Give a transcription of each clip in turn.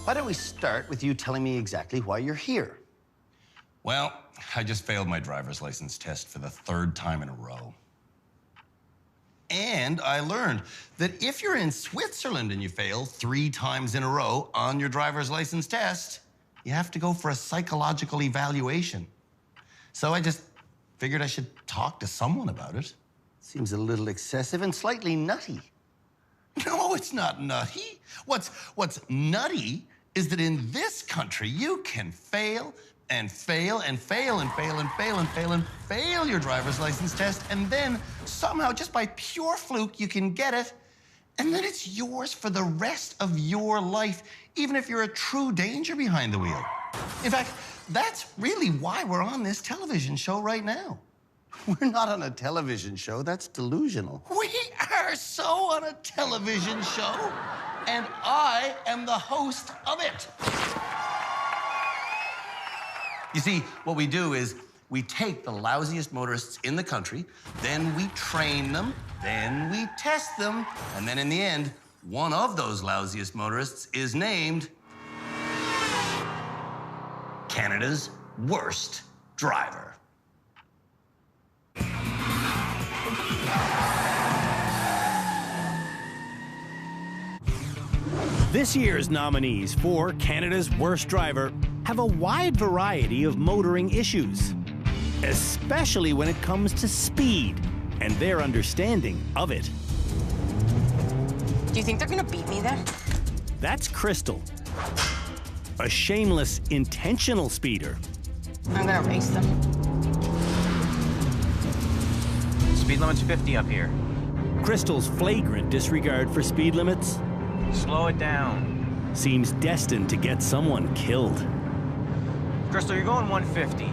Why don't we start with you telling me exactly why you're here? Well, I just failed my driver's license test for the 3rd time in a row. And I learned that if you're in Switzerland and you fail 3 times in a row on your driver's license test, you have to go for a psychological evaluation. So I just figured I should talk to someone about it. Seems a little excessive and slightly nutty. No, it's not nutty. What's nutty is that in this country, you can fail and fail and fail and fail and fail and fail and fail your driver's license test, and then somehow, just by pure fluke, you can get it, and then it's yours for the rest of your life, even if you're a true danger behind the wheel. In fact, that's really why we're on this television show right now. We're not on a television show. That's delusional. We are so on a television show, and I am the host of it. You see, what we do is we take the lousiest motorists in the country, then we train them, then we test them, and then in the end, one of those lousiest motorists is named Canada's worst driver. This year's nominees for Canada's Worst Driver have a wide variety of motoring issues, especially when it comes to speed and their understanding of it. Do you think they're gonna beat me there? That's Crystal, a shameless, intentional speeder. I'm gonna race them. Speed limit's 50 up here. Crystal's flagrant disregard for speed limits Slow it down. seems destined to get someone killed. Crystal, you're going 150.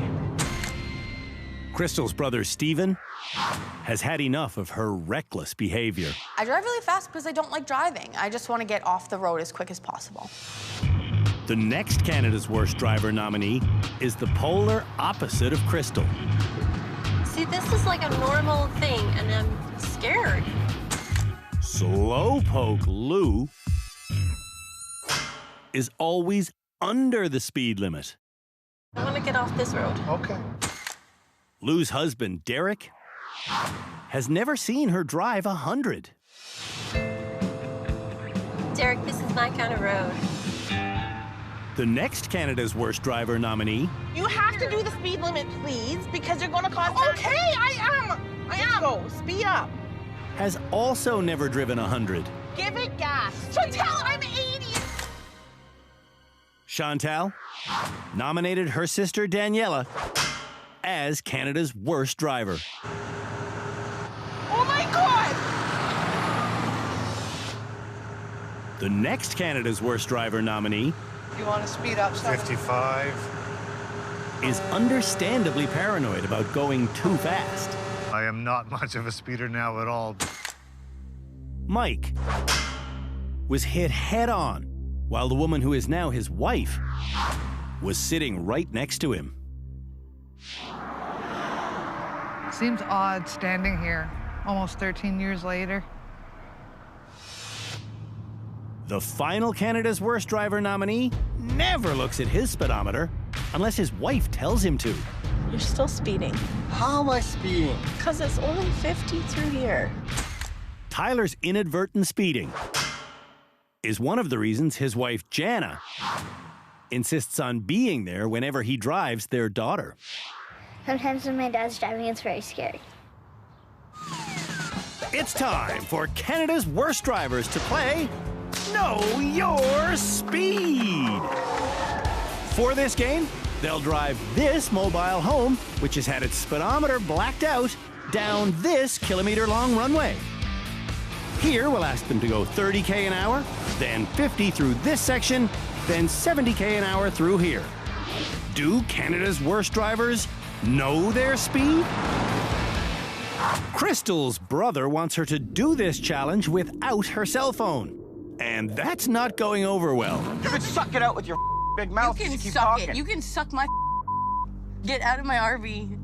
Crystal's brother, Steven, has had enough of her reckless behavior. I drive really fast because I don't like driving. I just want to get off the road as quick as possible. The next Canada's Worst Driver nominee is the polar opposite of Crystal. See, this is like a normal thing, and I'm scared. Slowpoke Lou is always under the speed limit. I want to get off this road. Okay. Lou's husband, Derek, has never seen her drive 100. Derek, this is my kind of road. The next Canada's Worst Driver nominee You have to do the speed limit, please, because you're going to cause... Okay, I am. Let's go. Speed up. has also never driven 100. Give it gas. Chantel, I'm 80. Chantal nominated her sister Daniela as Canada's Worst Driver. Oh, my God. The next Canada's Worst Driver nominee You want to speed up? 55. is understandably paranoid about going too fast. I am not much of a speeder now at all. Mike was hit head-on while the woman who is now his wife was sitting right next to him. Seems odd standing here almost 13 years later. The final Canada's Worst Driver nominee never looks at his speedometer unless his wife tells him to. You're still speeding. How am I speeding? Because it's only 50 through here. Tyler's inadvertent speeding is one of the reasons his wife Jana insists on being there whenever he drives their daughter. Sometimes when my dad's driving, it's very scary. It's time for Canada's Worst Drivers to play Know Your Speed. For this game, they'll drive this mobile home, which has had its speedometer blacked out, down this kilometer-long runway. Here, we'll ask them to go 30k an hour, then 50 through this section, then 70k an hour through here. Do Canada's Worst Drivers know their speed? Crystal's brother wants her to do this challenge without her cell phone, and that's not going over well. You can suck it out with your big mouth. You can Just keep suck talking. it. You can suck my Get out of my RV.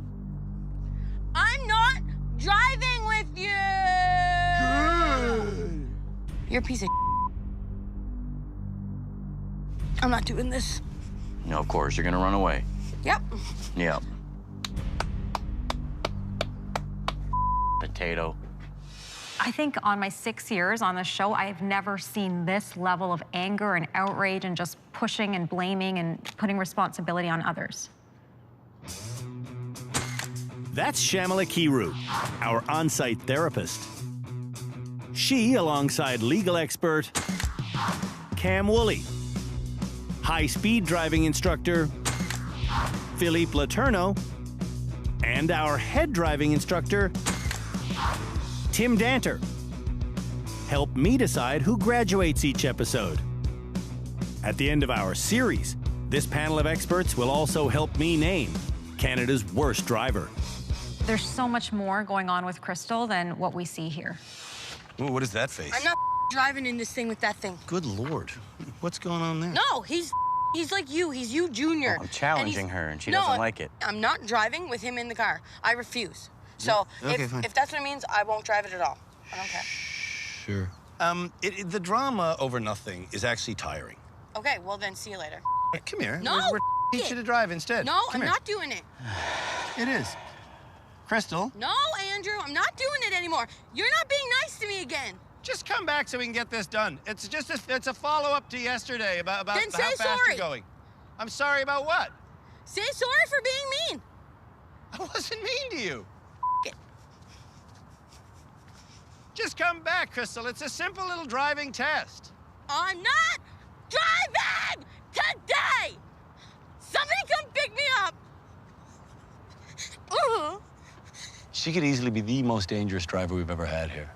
I'm not driving with you. Good. You're a piece of I'm not doing this. No, of course, you're gonna run away. Yep. Yep. Potato. I think on my 6 years on the show, I have never seen this level of anger and outrage and just pushing and blaming and putting responsibility on others. That's Shamala Kiru, our on-site therapist. She, alongside legal expert Cam Woolley, high-speed driving instructor Philippe Laterno, and our head driving instructor Tim Danter, help me decide who graduates each episode. At the end of our series, this panel of experts will also help me name Canada's worst driver. There's so much more going on with Crystal than what we see here. Ooh, what is that face? I'm not driving in this thing with that thing. Good Lord. What's going on there? No, he's like you. He's you, Junior. Oh, I'm challenging her, and she doesn't like it. I'm not driving with him in the car. I refuse. So Okay, fine. if that's what it means, I won't drive it at all. I don't care. Sure. The drama over nothing is actually tiring. Okay, well then, see you later. Come here. No, We're teach you to drive instead. No, Come I'm here. not doing it. It is. Crystal. No, Andrew, I'm not doing it anymore. You're not being nice to me again. Just come back so we can get this done. It's just it's a follow-up to yesterday about Then how say fast sorry. you're going. I'm sorry about what? Say sorry for being mean. I wasn't mean to you. It. Just come back, Crystal. It's a simple little driving test. I'm not driving today. Somebody come pick me up. She could easily be the most dangerous driver we've ever had here.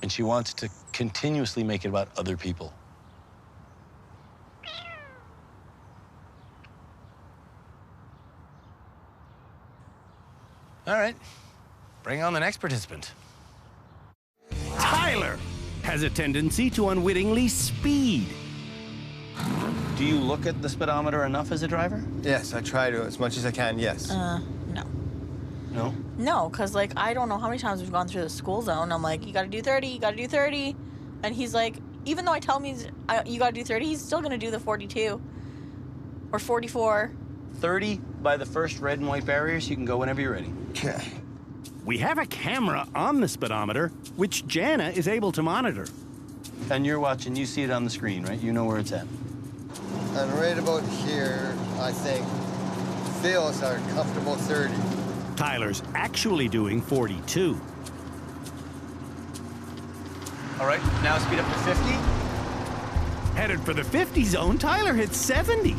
And she wants to continuously make it about other people. All right, bring on the next participant. Tyler has a tendency to unwittingly speed. Do you look at the speedometer enough as a driver? Yes, I try to as much as I can, yes. No. No? No, because, like, I don't know how many times we've gone through the school zone. I'm like, you gotta do 30, you gotta do 30. And he's like, even though I tell him you gotta do 30, he's still gonna do the 42 or 44. 30 by the first red and white barriers. You can go whenever you're ready. Okay. We have a camera on the speedometer, which Jana is able to monitor. And you're watching, you see it on the screen, right? You know where it's at. And right about here, I think, feels are comfortable 30. Tyler's actually doing 42. All right, now speed up to 50. Headed for the 50 zone, Tyler hits 70.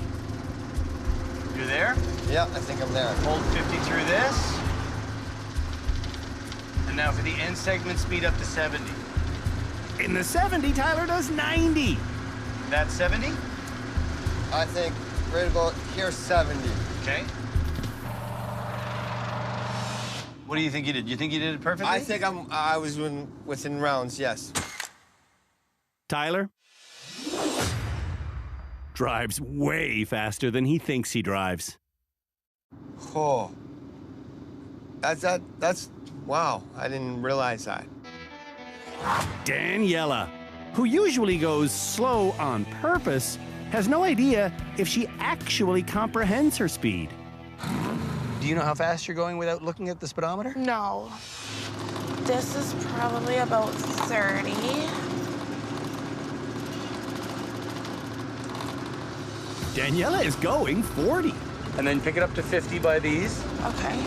You're there? Yeah, I think I'm there. Hold 50 through this. And now for the end segment, speed up to 70. In the 70, Tyler does 90. That's 70? I think right about here, 70. Okay. What do you think you did? You think you did it perfectly? I think I was within rounds, yes. Tyler drives way faster than he thinks he drives. Oh. That's, wow, I didn't realize that. Daniela, who usually goes slow on purpose, has no idea if she actually comprehends her speed. Do you know how fast you're going without looking at the speedometer? No. This is probably about 30. Daniela is going 40. And then pick it up to 50 by these. Okay.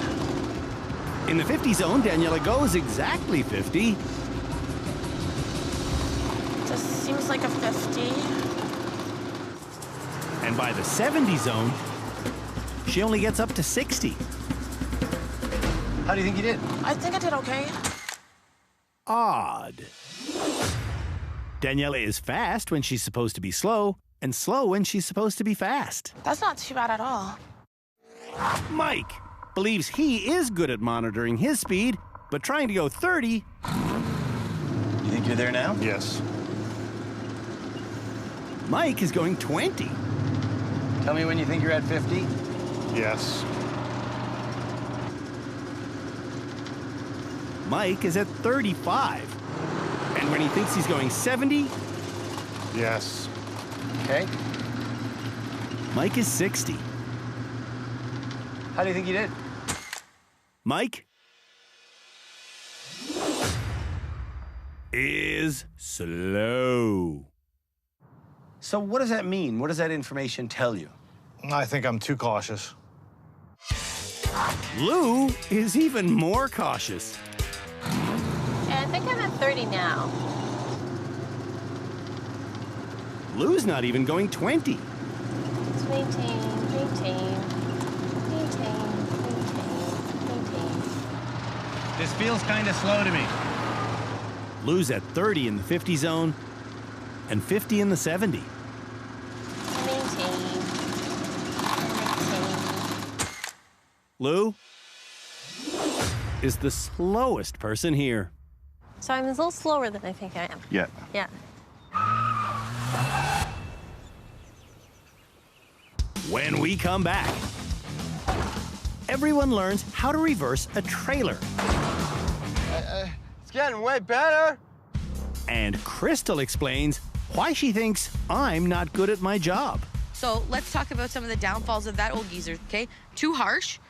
In the 50 zone, Daniela goes exactly 50. This seems like a 50. And by the 70 zone, she only gets up to 60. How do you think you did? I think I did okay. Odd. Daniela is fast when she's supposed to be slow, and slow when she's supposed to be fast. That's not too bad at all. Mike believes he is good at monitoring his speed, but trying to go 30... You think you're there now? Yes. Mike is going 20. Tell me when you think you're at 50. Yes. Mike is at 35. And when he thinks he's going 70, Yes. Okay. Mike is 60. How do you think you did? Mike is slow. So what does that mean? What does that information tell you? I think I'm too cautious. Lou is even more cautious. Yeah, I think I'm at 30 now. Lou's not even going 20. Let's maintain. This feels kind of slow to me. Lou's at 30 in the 50 zone and 50 in the 70. Maintain. Lou is the slowest person here. So I'm a little slower than I think I am. Yeah. Yeah. When we come back, everyone learns how to reverse a trailer. It's getting way better. And Crystal explains why she thinks I'm not good at my job. So let's talk about some of the downfalls of that old geezer, okay? Too harsh.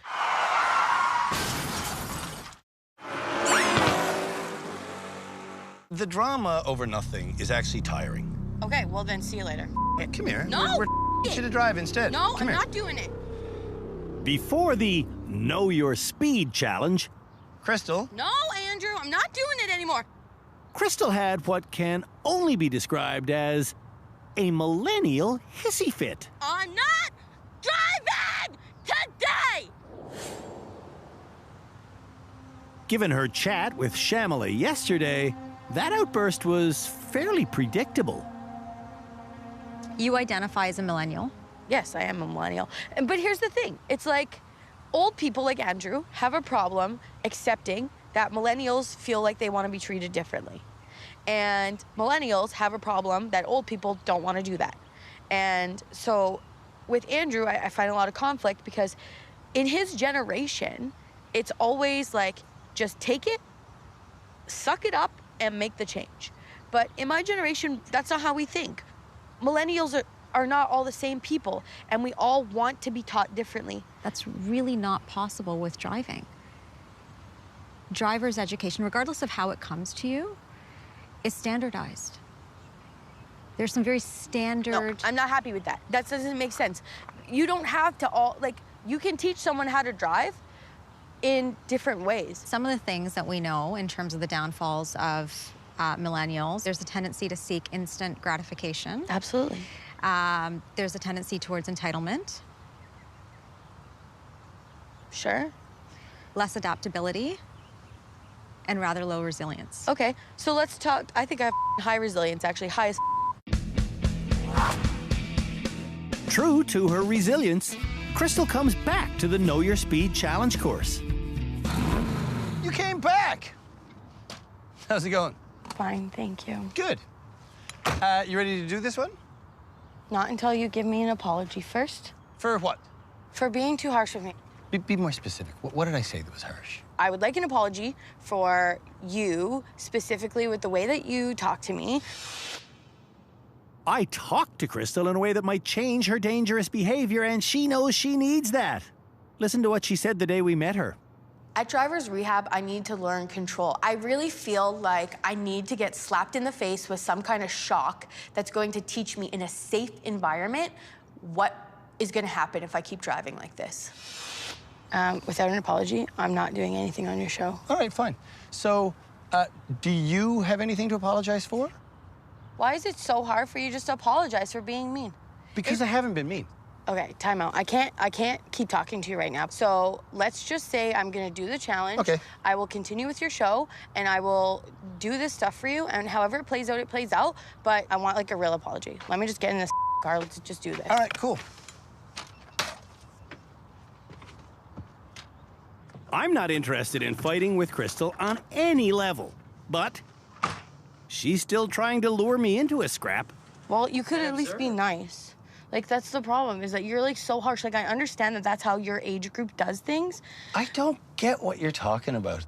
The drama over nothing is actually tiring. Okay, well then see you later. Come here. No, We're you to drive instead. No, Come I'm here. not doing it. Before the Know Your Speed challenge, Crystal. No, Andrew, I'm not doing it anymore. Crystal had what can only be described as a millennial hissy fit. I'm not driving today. Given her chat with Shamala yesterday, that outburst was fairly predictable. You identify as a millennial. Yes, I am a millennial. But here's the thing. It's like old people like Andrew have a problem accepting that millennials feel like they want to be treated differently. And millennials have a problem that old people don't want to do that. And so with Andrew, I find a lot of conflict because in his generation, it's always like, just take it, suck it up, and make the change. But in my generation, that's not how we think. Millennials are not all the same people, and we all want to be taught differently. That's really not possible with driving. Driver's education, regardless of how it comes to you, is standardized. There's some very standard... No, I'm not happy with that. That doesn't make sense. You don't have to all, like, you can teach someone how to drive in different ways. Some of the things that we know in terms of the downfalls of millennials, there's a tendency to seek instant gratification. Absolutely. There's a tendency towards entitlement. Sure. Less adaptability, and rather low resilience. Okay, so let's talk. I think I have high resilience, actually, highest. True to her resilience, Crystal comes back to the Know Your Speed challenge course. You came back. How's it going? Fine, thank you. Good. You ready to do this one? Not until you give me an apology first. For what? For being too harsh with me. Be more specific. What did I say that was harsh? I would like an apology for you, specifically with the way that you talk to me. I talked to Crystal in a way that might change her dangerous behavior, and she knows she needs that. Listen to what she said the day we met her. At driver's rehab, I need to learn control. I really feel like I need to get slapped in the face with some kind of shock that's going to teach me in a safe environment what is going to happen if I keep driving like this. Without an apology, I'm not doing anything on your show. All right, fine. So, do you have anything to apologize for? Why is it so hard for you just to apologize for being mean? Because I haven't been mean. Okay, time out. I can't keep talking to you right now. So let's just say I'm gonna do the challenge. Okay. I will continue with your show, and I will do this stuff for you, and however it plays out, but I want like a real apology. Let me just get in this car, let's just do this. All right, cool. I'm not interested in fighting with Crystal on any level, but she's still trying to lure me into a scrap. Well, you could at least be nice. Like, that's the problem, is that you're like so harsh. Like, I understand that that's how your age group does things. I don't get what you're talking about.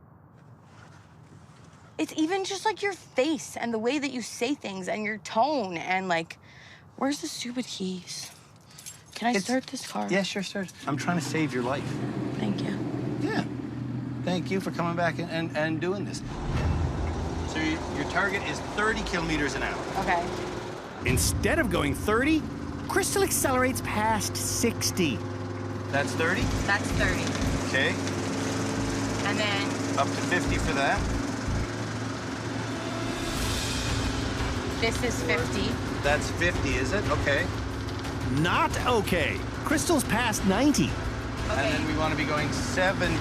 It's even just like your face and the way that you say things and your tone and like, where's the stupid keys? Can I start this car? Yeah, sure, start. I'm trying to save your life. Thank you. Yeah. Thank you for coming back and doing this. So your target is 30 kilometers an hour. Okay. Instead of going 30, Crystal accelerates past 60. That's 30? That's 30. Okay. And then... Up to 50 for that. This is 50. That's 50, is it? Okay. Not okay. Crystal's past 90. Okay. And then we want to be going 70.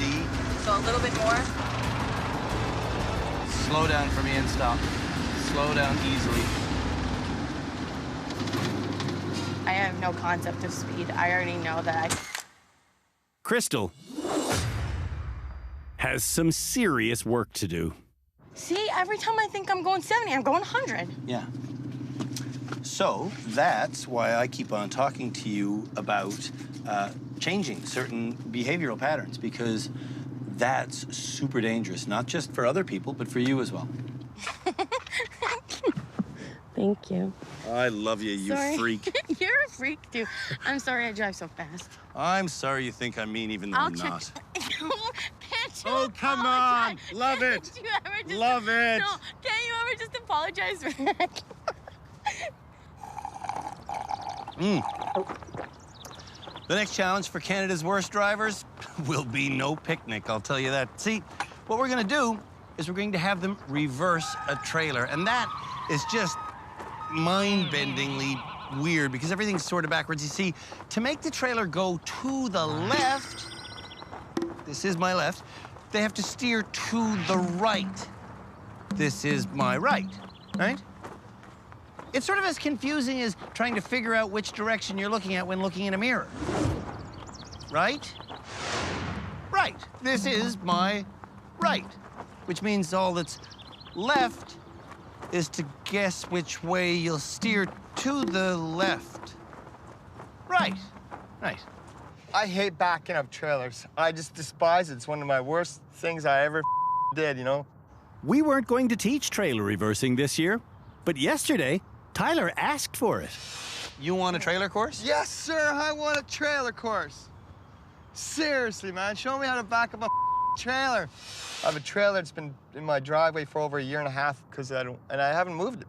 So a little bit more. Slow down for me and stop. Slow down easily. I have no concept of speed. I already know that Crystal has some serious work to do. See, every time I think I'm going 70, I'm going 100. Yeah. So that's why I keep on talking to you about changing certain behavioral patterns, because that's super dangerous, not just for other people, but for you as well. Thank you. I love you, you Sorry. freak. You're a freak, too. I'm sorry I drive so fast. I'm sorry you think I'm mean, even though I'm not. Can't you Oh, come on. Love it. Can't you ever just, Love it. No, can't you ever just apologize for that? The next challenge for Canada's worst drivers will be no picnic, I'll tell you that. See, what we're gonna do is we're going to have them reverse a trailer, and that is just mind-bendingly weird because everything's sort of backwards. You see, to make the trailer go to the left, this is my left, they have to steer to the right. This is my right, right? It's sort of as confusing as trying to figure out which direction you're looking at when looking in a mirror. Right? Right. This is my right, which means all that's left is to guess which way you'll steer to the left. Right. Right. I hate backing up trailers. I just despise it. It's one of my worst things I ever did, you know? We weren't going to teach trailer reversing this year, but yesterday, Tyler asked for it. You want a trailer course? Yes, sir. I want a trailer course. Seriously, man. Show me how to back up a trailer. I have a trailer that's been in my driveway for over 1.5 years because I haven't moved it.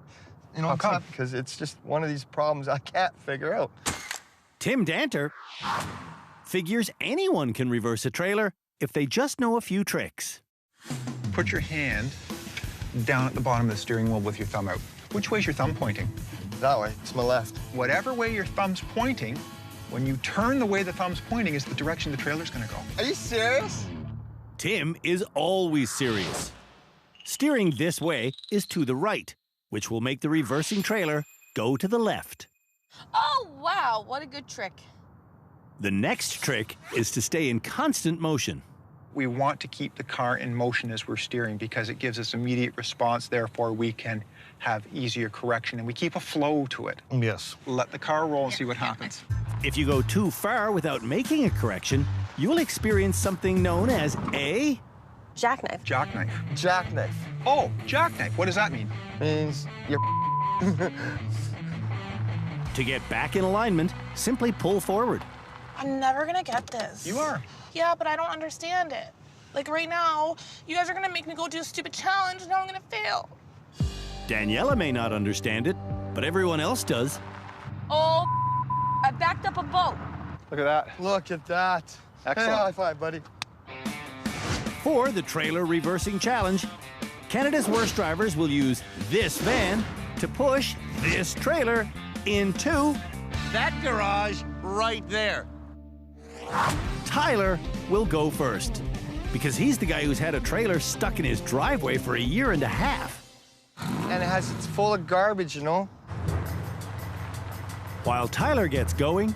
You know, How come? Because it's just one of these problems I can't figure out. Tim Danter figures anyone can reverse a trailer if they just know a few tricks. Put your hand down at the bottom of the steering wheel with your thumb out. Which way is your thumb pointing? That way. It's my left. Whatever way your thumb's pointing, when you turn the way the thumb's pointing is the direction the trailer's gonna go. Are you serious? Tim is always serious. Steering this way is to the right, which will make the reversing trailer go to the left. Oh, wow. What a good trick. The next trick is to stay in constant motion. We want to keep the car in motion as we're steering because it gives us immediate response, therefore we can have easier correction and we keep a flow to it. Yes. Let the car roll and see what happens. If you go too far without making a correction, you'll experience something known as a... Jackknife. Jackknife. Jackknife. Oh, jackknife. What does that mean? Means you're To get back in alignment, simply pull forward. I'm never gonna get this. You are. Yeah, but I don't understand it. Like right now, you guys are gonna make me go do a stupid challenge, and now I'm gonna fail. Daniela may not understand it, but everyone else does. Oh, I backed up a boat. Look at that. Look at that. Excellent. Hey, high five, buddy. For the trailer reversing challenge, Canada's worst drivers will use this van to push this trailer into That garage right there. Tyler will go first because he's the guy who's had a trailer stuck in his driveway for 1.5 years. And it's full of garbage, you know? While Tyler gets going,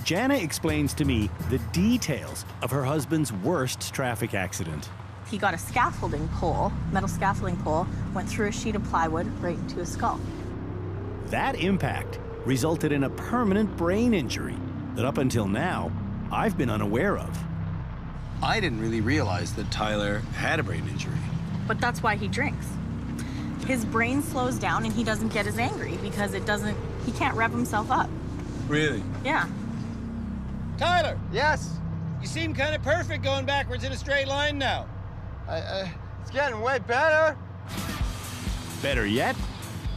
Jana explains to me the details of her husband's worst traffic accident. He got a scaffolding pole, metal scaffolding pole, went through a sheet of plywood right into his skull. That impact resulted in a permanent brain injury that up until now, I've been unaware of. I didn't really realize that Tyler had a brain injury. But that's why he drinks. his brain slows down and he doesn't get as angry because he can't rev himself up. Really? Yeah. Tyler! Yes? You seem kind of perfect going backwards in a straight line now. It's getting way better. Better yet,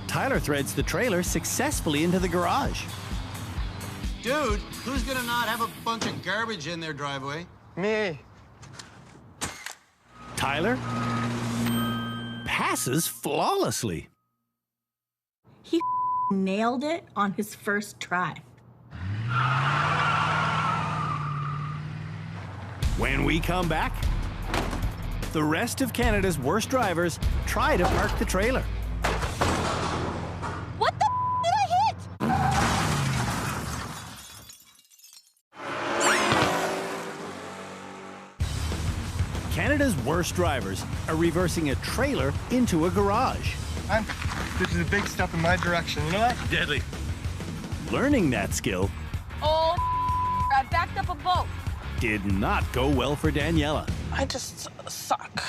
Tyler threads the trailer successfully into the garage. Dude, who's gonna not have a bunch of garbage in their driveway? Me. Tyler passes flawlessly. He nailed it on his first try. When we come back, the rest of Canada's worst drivers try to park the trailer. What the did I hit? Canada's worst drivers are reversing a trailer into a garage. This is a big step in my direction, you know that? Deadly. Learning that skill Oh, I backed up a boat. did not go well for Daniela. I just suck.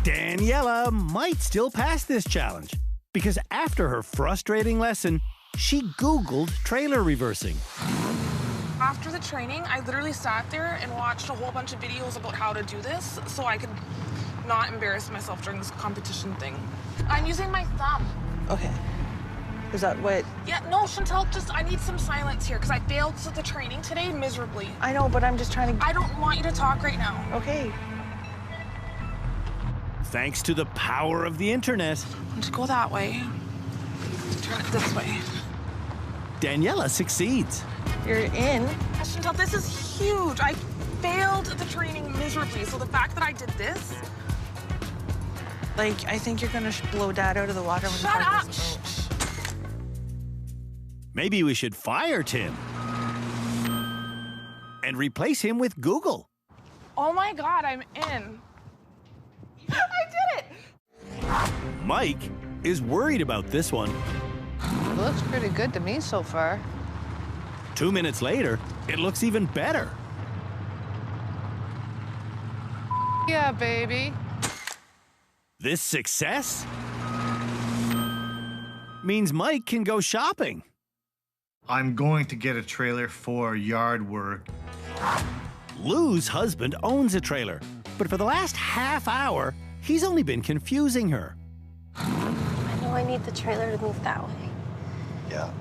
Daniela might still pass this challenge because after her frustrating lesson, she Googled trailer reversing. After the training, I literally sat there and watched a whole bunch of videos about how to do this so I could not embarrass myself during this competition thing. I'm using my thumb. Okay. Is that what? Yeah, no, Chantal, I need some silence here because I failed at the training today miserably. I know, but I'm just trying to... I don't want you to talk right now. Okay. Thanks to the power of the internet, Just go that way. Turn it this way. Daniela succeeds. You're in. Chantal, this is huge. I failed at the training miserably, so the fact that I did this... Like, I think you're gonna blow Dad out of the water when Shut you up! this boat. Maybe we should fire Tim and replace him with Google. Oh my God, I'm in. I did it! Mike is worried about this one. It looks pretty good to me so far. 2 minutes later, it looks even better. Yeah, baby. This success means Mike can go shopping. I'm going to get a trailer for yard work. Lou's husband owns a trailer, but for the last half hour, he's only been confusing her. I know I need the trailer to move that way. Yeah,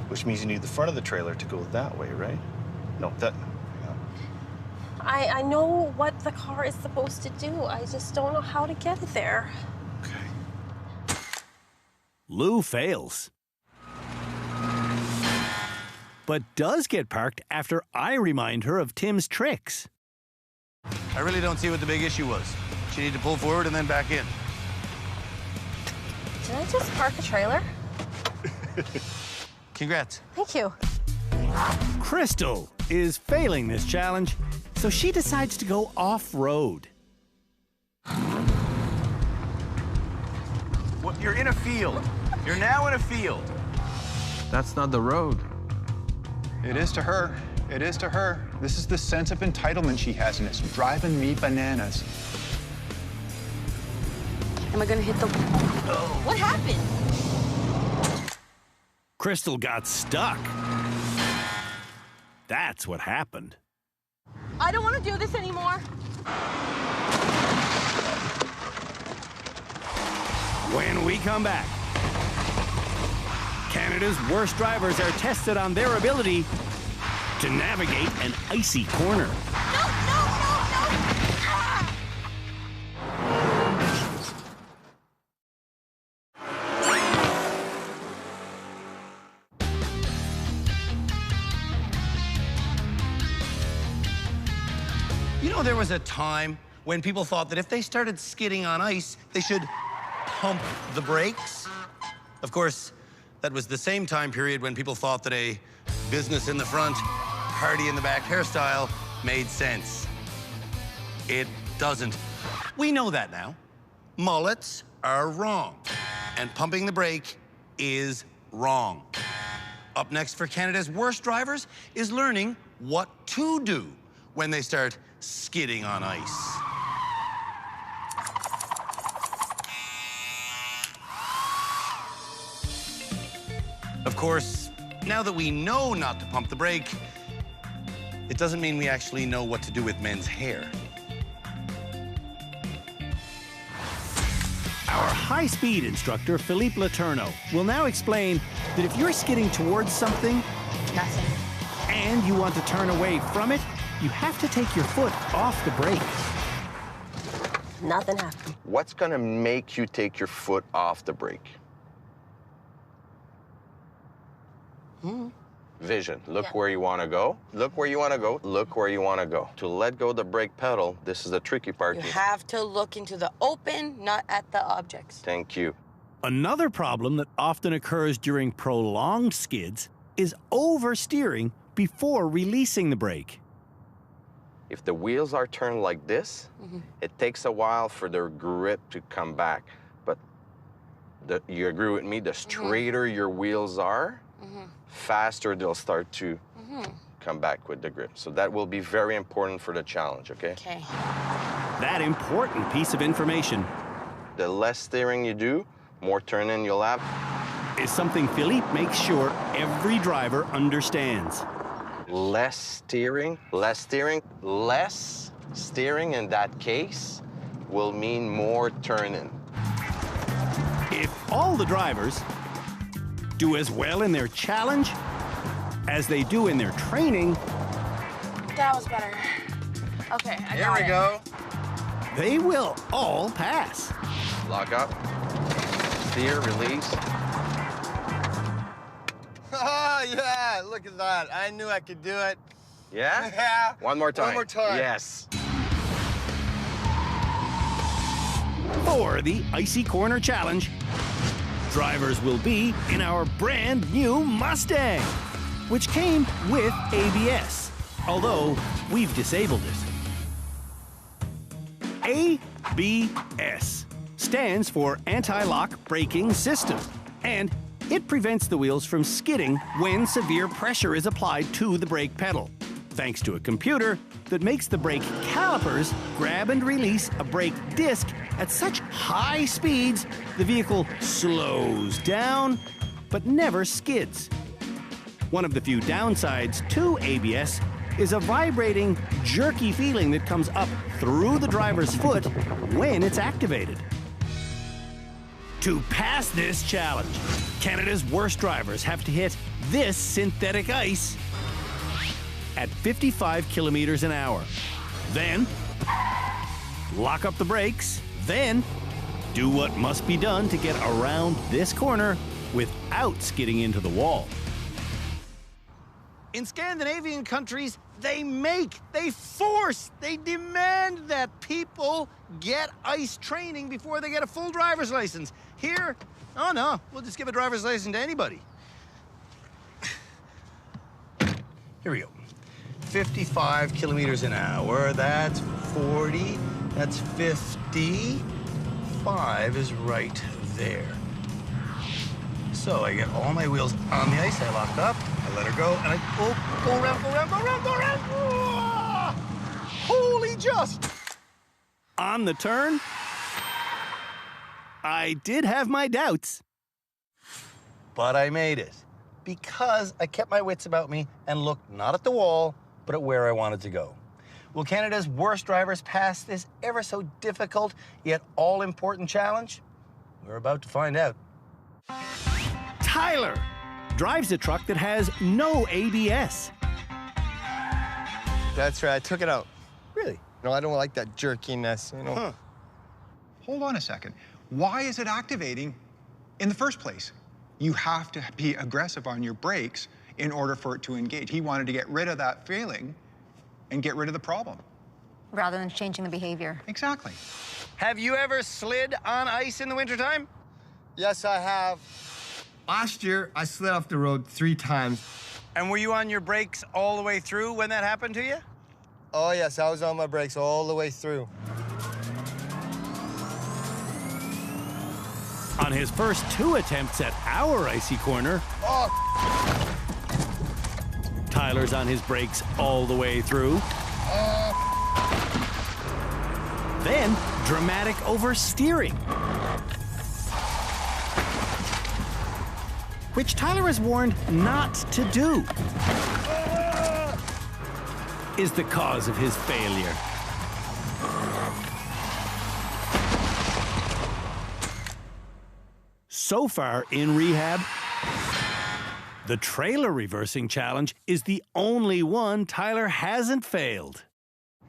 which means you need the front of the trailer to go that way, right? No, that... I know what the car is supposed to do. I just don't know how to get it there. Lou fails, but does get parked after I remind her of Tim's tricks. I really don't see what the big issue was. She needed to pull forward and then back in. Did I just park a trailer? Congrats. Thank you. Crystal is failing this challenge, so she decides to go off-road. What? You're in a field. You're now in a field. That's not the road. It is to her. It is to her. This is the sense of entitlement she has, and it's driving me bananas. Am I gonna hit the... What happened? Crystal got stuck. That's what happened. I don't want to do this anymore. When we come back, Canada's worst drivers are tested on their ability to navigate an icy corner. You know, there was a time when people thought that if they started skidding on ice, they should pump the brakes. Of course, that was the same time period when people thought that a business in the front, party in the back hairstyle made sense. It doesn't. We know that now. Mullets are wrong, and pumping the brake is wrong. Up next for Canada's worst drivers is learning what to do when they start skidding on ice. Of course, now that we know not to pump the brake, it doesn't mean we actually know what to do with men's hair. Our high-speed instructor, Philippe Letourneau, will now explain that if you're skidding towards something and you want to turn away from it, you have to take your foot off the brake. Nothing happened. What's gonna make you take your foot off the brake? Vision. Look where you want to go. Look where you want to go. Look where you want to go. To let go the brake pedal, this is the tricky part. You have to look into the open, not at the objects. Thank you. Another problem that often occurs during prolonged skids is oversteering before releasing the brake. If the wheels are turned like this, it takes a while for their grip to come back. But you agree with me, the straighter your wheels are, faster they'll start to come back with the grip. So that will be very important for the challenge, okay? Okay. That important piece of information The less steering you do, more turn-in you'll have. is something Philippe makes sure every driver understands. Less steering in that case will mean more turn-in. If all the drivers do as well in their challenge as they do in their training, That was better. Okay, I Here got we it. go. they will all pass. Lock up. Steer, release. Oh, yeah, look at that. I knew I could do it. Yeah? Yeah. One more time. One more time. Yes. For the Icy Corner Challenge, drivers will be in our brand new Mustang, which came with ABS, although we've disabled it. ABS stands for Anti-Lock Braking System, and it prevents the wheels from skidding when severe pressure is applied to the brake pedal, thanks to a computer that makes the brake calipers grab and release a brake disc at such high speeds the vehicle slows down but never skids. One of the few downsides to ABS is a vibrating, jerky feeling that comes up through the driver's foot when it's activated. To pass this challenge, Canada's worst drivers have to hit this synthetic ice at 55 kilometers an hour. Then, lock up the brakes. Then, do what must be done to get around this corner without skidding into the wall. In Scandinavian countries, they force, they demand that people get ICE training before they get a full driver's license. Here, oh no, we'll just give a driver's license to anybody. Here we go. 55 kilometers an hour, that's 40, that's 50. 5 is right there. So I get all my wheels on the ice, I lock up, I let her go, and I go around, go around, go around, go around. Ah! Holy just! On the turn, I did have my doubts. But I made it because I kept my wits about me and looked not at the wall, but at where I wanted to go. Will Canada's worst drivers pass this ever so difficult yet all-important challenge? We're about to find out. Tyler drives a truck that has no ABS. That's right, I took it out. Really? No, I don't like that jerkiness, you know. Hold on a second. Why is it activating in the first place? You have to be aggressive on your brakes in order for it to engage. He wanted to get rid of that feeling and get rid of the problem. Rather than changing the behavior. Exactly. Have you ever slid on ice in the wintertime? Yes, I have. Last year, I slid off the road 3 times. And were you on your brakes all the way through when that happened to you? Oh, yes, I was on my brakes all the way through. On his first 2 attempts at our icy corner, Tyler's on his brakes all the way through. Then, dramatic oversteering. which Tyler is warned not to do, is the cause of his failure. So far in rehab, the trailer reversing challenge is the only one Tyler hasn't failed.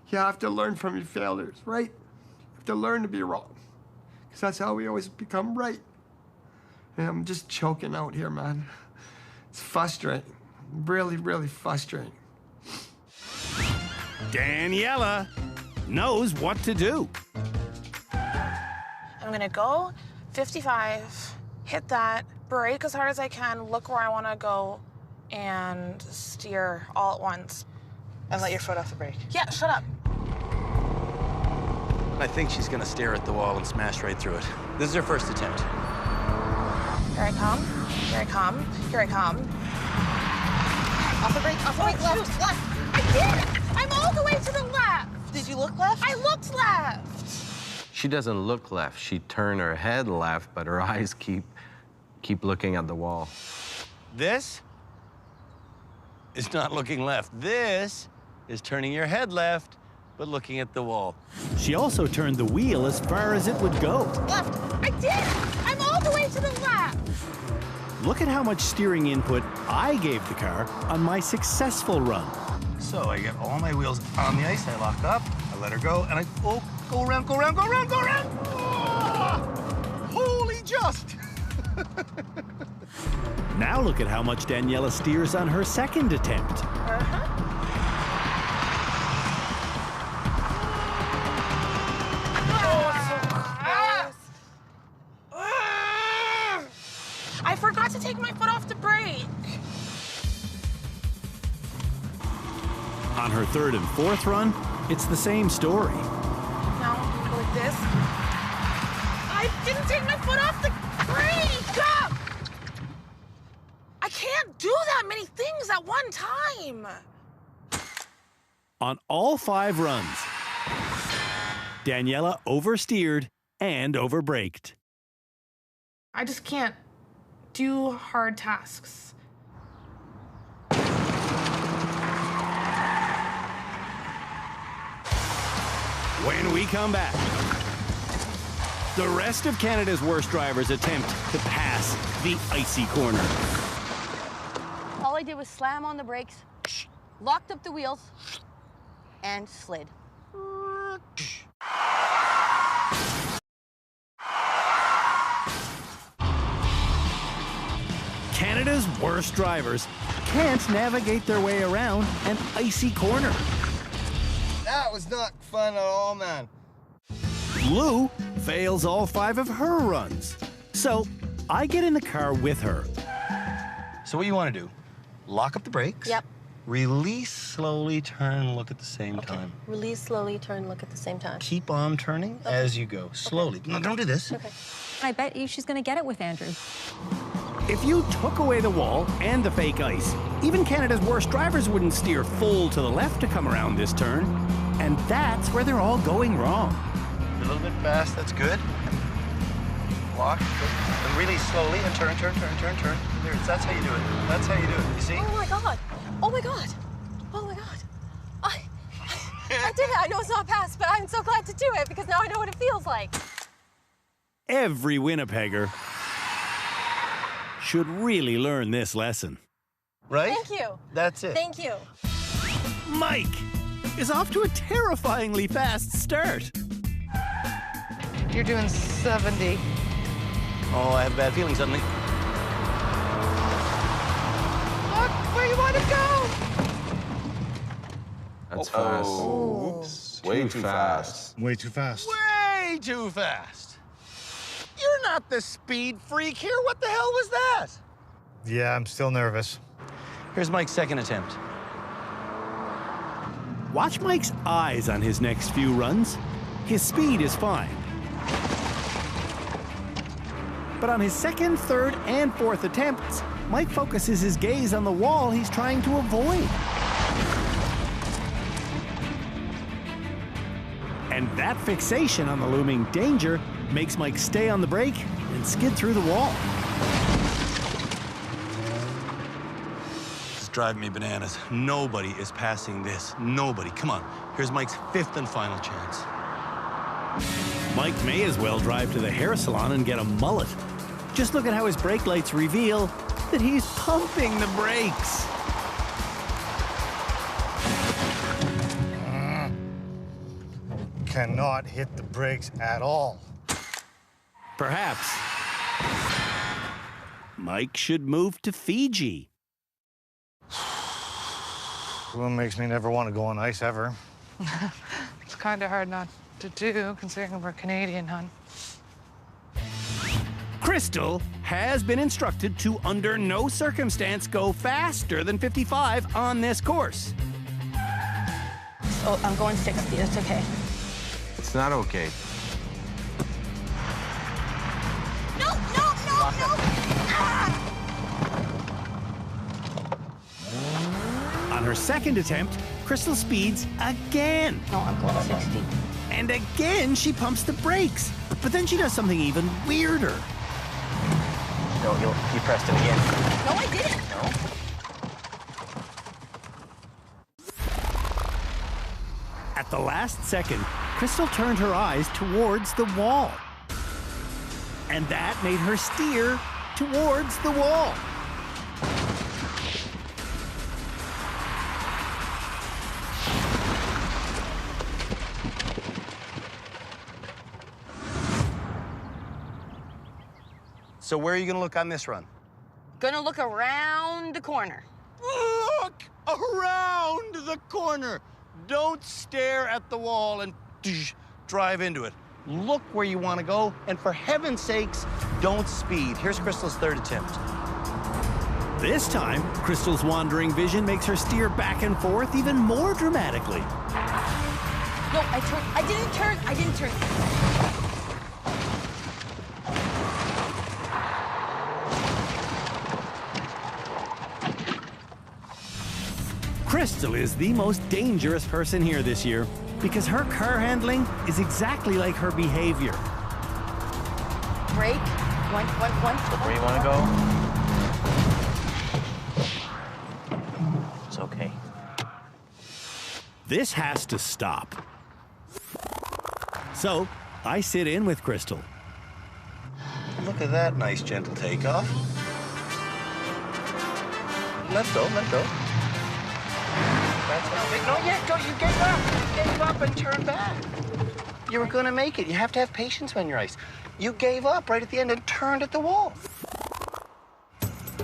You have to learn from your failures, right? You have to learn to be wrong. Because that's how we always become right. And I'm just choking out here, man. It's frustrating. Really, really frustrating. Daniela knows what to do. I'm gonna go 55, hit that, brake as hard as I can, look where I wanna go, and steer all at once. And let your foot off the brake. Yeah, shut up. I think she's gonna stare at the wall and smash right through it. This is her first attempt. Here I come, here I come, here I come. Off the brake, left, left. I did! I'm all the way to the left. Did you look left? I looked left. She doesn't look left. She turned her head left, but her eyes keep looking at the wall. This is not looking left. This is turning your head left, but looking at the wall. She also turned the wheel as far as it would go. Left. I did! I'm all the way to the left. Look at how much steering input I gave the car on my successful run. So I get all my wheels on the ice, I lock up, I let her go, and I go around, go around, go around, go around. Oh, holy just! Now look at how much Daniela steers on her second attempt. I forgot to take my foot off the brake. On her third and fourth run, it's the same story. Now, go like this. I didn't take my foot off the brake! I can't do that many things at one time. On all 5 runs, Daniela oversteered and overbraked. I just can't do hard tasks. When we come back, the rest of Canada's worst drivers attempt to pass the icy corner. All I did was slam on the brakes, locked up the wheels, and slid. Canada's worst drivers can't navigate their way around an icy corner. That was not fun at all, man. Lou fails all 5 of her runs. So I get in the car with her. So what you want to do, lock up the brakes. Yep. Release slowly, turn, look at the same time. Release slowly, turn, look at the same time. Keep on turning as you go, slowly. No, don't do this. Okay. I bet you she's gonna get it with Andrew. If you took away the wall and the fake ice, even Canada's worst drivers wouldn't steer full to the left to come around this turn. And that's where they're all going wrong. A little bit fast, that's good. Walk, and release slowly, and turn, turn, turn, turn, turn. That's how you do it. That's how you do it, you see? Oh my God. Oh my God. Oh my God. I did it. I know it's not passed, but I'm so glad to do it because now I know what it feels like. Every Winnipegger should really learn this lesson. Right? Thank you. That's it. Thank you. Mike is off to a terrifyingly fast start. You're doing 70. Oh, I have bad feelings suddenly. Look where you want to go. That's fast. Oops. Way too fast. Way too fast. Way too fast. You're not the speed freak here. What the hell was that? Yeah, I'm still nervous. Here's Mike's second attempt. Watch Mike's eyes on his next few runs. His speed is fine. But on his second, third, and fourth attempts, Mike focuses his gaze on the wall he's trying to avoid. And that fixation on the looming danger makes Mike stay on the brake and skid through the wall. driving me bananas. Nobody is passing this. Nobody. Come on. Here's Mike's 5th and final chance. Mike may as well drive to the hair salon and get a mullet. Just look at how his brake lights reveal that he's pumping the brakes. Cannot hit the brakes at all. Perhaps Mike should move to Fiji. What makes me never want to go on ice ever. It's kind of hard not to do, considering we're Canadian, hon. Crystal has been instructed to, under no circumstance, go faster than 55 on this course. Oh, I'm going 60. That's okay. It's not okay. No, no, no, no! Ah! On her second attempt, Crystal speeds again. No, I'm going 60. And again, she pumps the brakes. But then she does something even weirder. No, you pressed it again. No, I didn't. No. At the last second, Crystal turned her eyes towards the wall. And that made her steer towards the wall. So where are you gonna look on this run? Gonna look around the corner. Look around the corner. Don't stare at the wall and drive into it. Look where you want to go, and for heaven's sakes, don't speed. Here's Crystal's 3rd attempt. This time, Crystal's wandering vision makes her steer back and forth even more dramatically. No, I didn't turn. Crystal is the most dangerous person here this year because her car handling is exactly like her behavior. Brake. One. Where you want to go? It's okay. This has to stop. So, I sit in with Crystal. Look at that nice, gentle takeoff. Let go. No, you gave up. You gave up and turned back. You were gonna make it. You have to have patience when you're ice. You gave up right at the end and turned at the wall.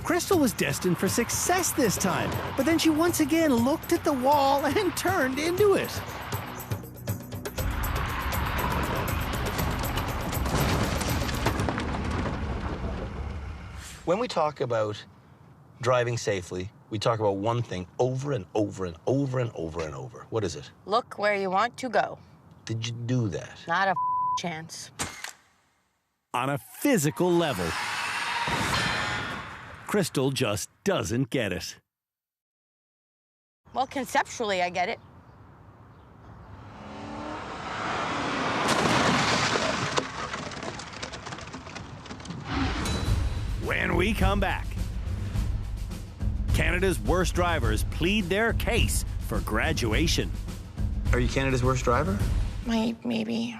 Crystal was destined for success this time, but then she once again looked at the wall and turned into it. When we talk about driving safely, we talk about one thing over and over and over and over and over. What is it? Look where you want to go. Did you do that? Not a chance. On a physical level, Crystal just doesn't get it. Well, conceptually, I get it. When we come back, Canada's worst drivers plead their case for graduation. Are you Canada's worst driver? Maybe.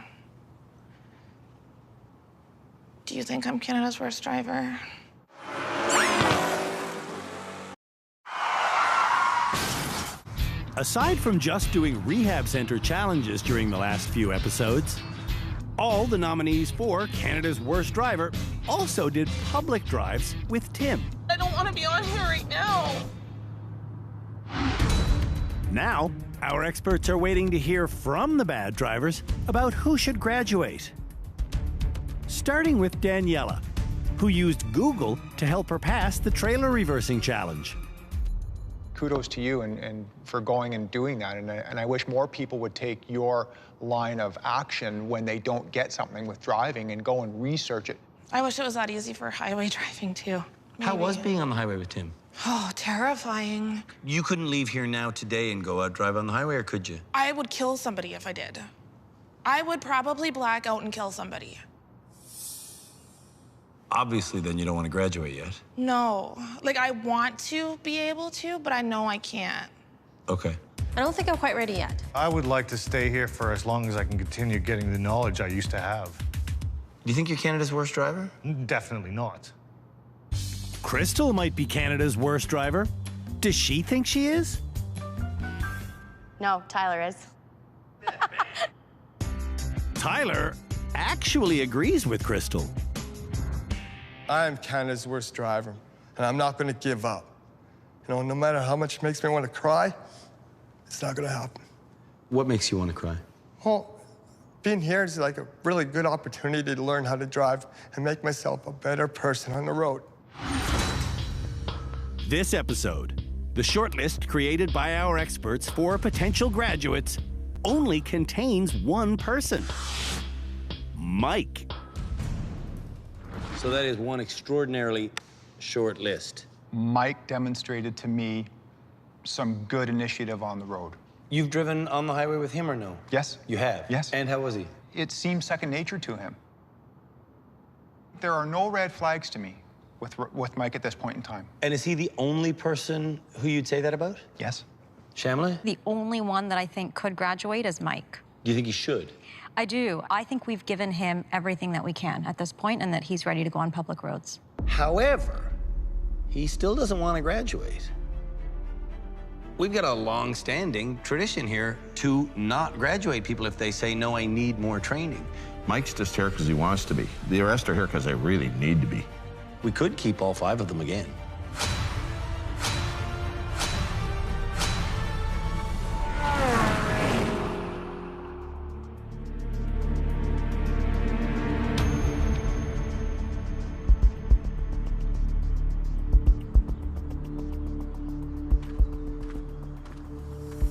Do you think I'm Canada's worst driver? Aside from just doing rehab center challenges during the last few episodes, all the nominees for Canada's Worst Driver also did public drives with Tim. I don't want to be on here right now. Now, our experts are waiting to hear from the bad drivers about who should graduate. Starting with Daniela, who used Google to help her pass the trailer reversing challenge. Kudos to you and for going and doing that. And I wish more people would take your line of action when they don't get something with driving and go and research it. I wish it was that easy for highway driving, too. How was being on the highway with Tim? Oh, terrifying. You couldn't leave here now today and go out drive on the highway, or could you? I would kill somebody if I did. I would probably black out and kill somebody. Obviously, then you don't want to graduate yet. No. Like, I want to be able to, but I know I can't. Okay. I don't think I'm quite ready yet. I would like to stay here for as long as I can continue getting the knowledge I used to have. Do you think you're Canada's worst driver? Definitely not. Crystal might be Canada's worst driver. Does she think she is? No, Tyler is. Tyler actually agrees with Crystal. I'm Canada's worst driver, and I'm not going to give up. You know, no matter how much it makes me want to cry, it's not going to happen. What makes you want to cry? Well, being here is like a really good opportunity to learn how to drive and make myself a better person on the road. This episode, the shortlist created by our experts for potential graduates, only contains one person, Mike. So that is one extraordinarily short list. Mike demonstrated to me some good initiative on the road. You've driven on the highway with him or no? Yes. You have? Yes. And how was he? It seems second nature to him. There are no red flags to me with Mike at this point in time. And is he the only person who you'd say that about? Yes. Shamla? The only one that I think could graduate is Mike. Do you think he should? I do. I think we've given him everything that we can at this point and that he's ready to go on public roads. However, he still doesn't want to graduate. We've got a long-standing tradition here to not graduate people if they say, no, I need more training. Mike's just here because he wants to be. The rest are here because they really need to be. We could keep all 5 of them again.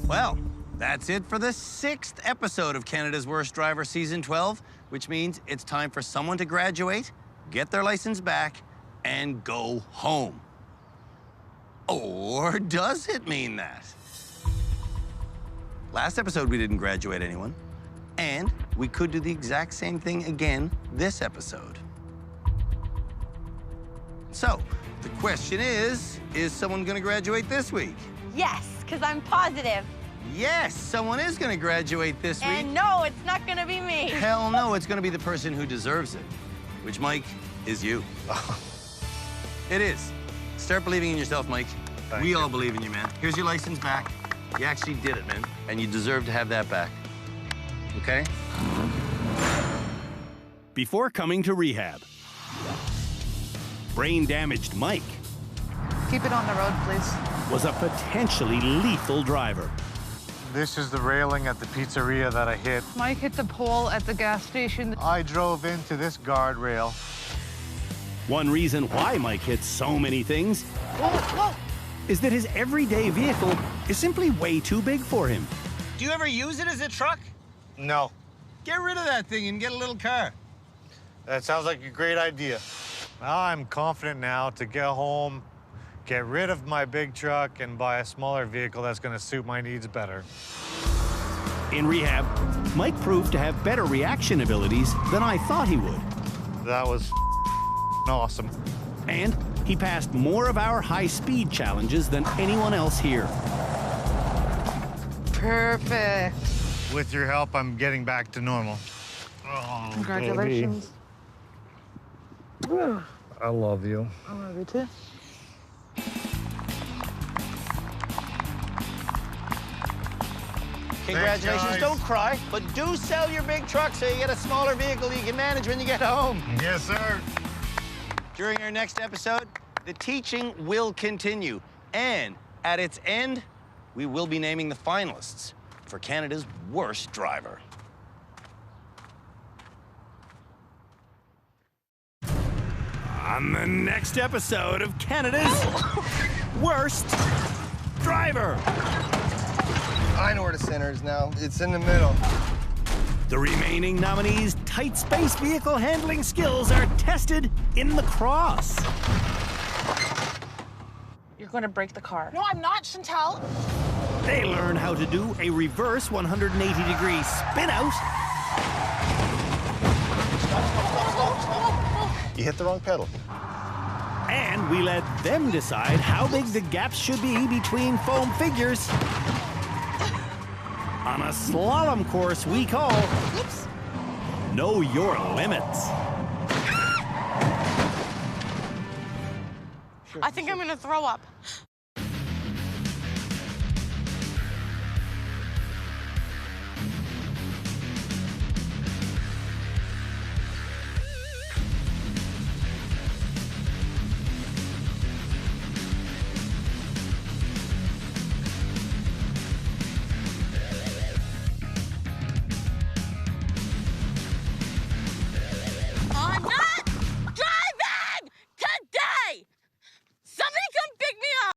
Well, that's it for the 6th episode of Canada's Worst Driver Season 12, which means it's time for someone to graduate, get their license back, and go home. Or does it mean that? Last episode, we didn't graduate anyone, and we could do the exact same thing again this episode. So, the question is someone gonna graduate this week? Yes, because I'm positive. Yes, someone is gonna graduate this week. And no, it's not gonna be me. Hell no, it's gonna be the person who deserves it, which, Mike, is you. It is. Start believing in yourself, Mike. We all believe in you, man. Here's your license back. You actually did it, man. And you deserve to have that back. Okay? Before coming to rehab, brain-damaged Mike Keep it on the road, please. was a potentially lethal driver. This is the railing at the pizzeria that I hit. Mike hit the pole at the gas station. I drove into this guardrail. One reason why Mike hits so many things Whoa! is that his everyday vehicle is simply way too big for him. Do you ever use it as a truck? No. Get rid of that thing and get a little car. That sounds like a great idea. Well, I'm confident now to get home, get rid of my big truck, and buy a smaller vehicle that's going to suit my needs better. In rehab, Mike proved to have better reaction abilities than I thought he would. That was awesome. And he passed more of our high-speed challenges than anyone else here. Perfect. With your help, I'm getting back to normal. Oh, Congratulations. baby. I love you. I love you too. Congratulations. Thanks, guys. Don't cry, but do sell your big truck so you get a smaller vehicle you can manage when you get home. Yes, sir. During our next episode, the teaching will continue. And at its end, we will be naming the finalists for Canada's worst driver. On the next episode of Canada's Worst Driver. I know where the center is now. It's in the middle. The remaining nominees' tight space vehicle handling skills are tested in the cross. You're gonna break the car. No, I'm not, Chantel. They learn how to do a reverse 180-degree spin out. You hit the wrong pedal. And we let them decide how big the gaps should be between foam figures. On a slalom course we call Know Your Limits. I think I'm gonna throw up.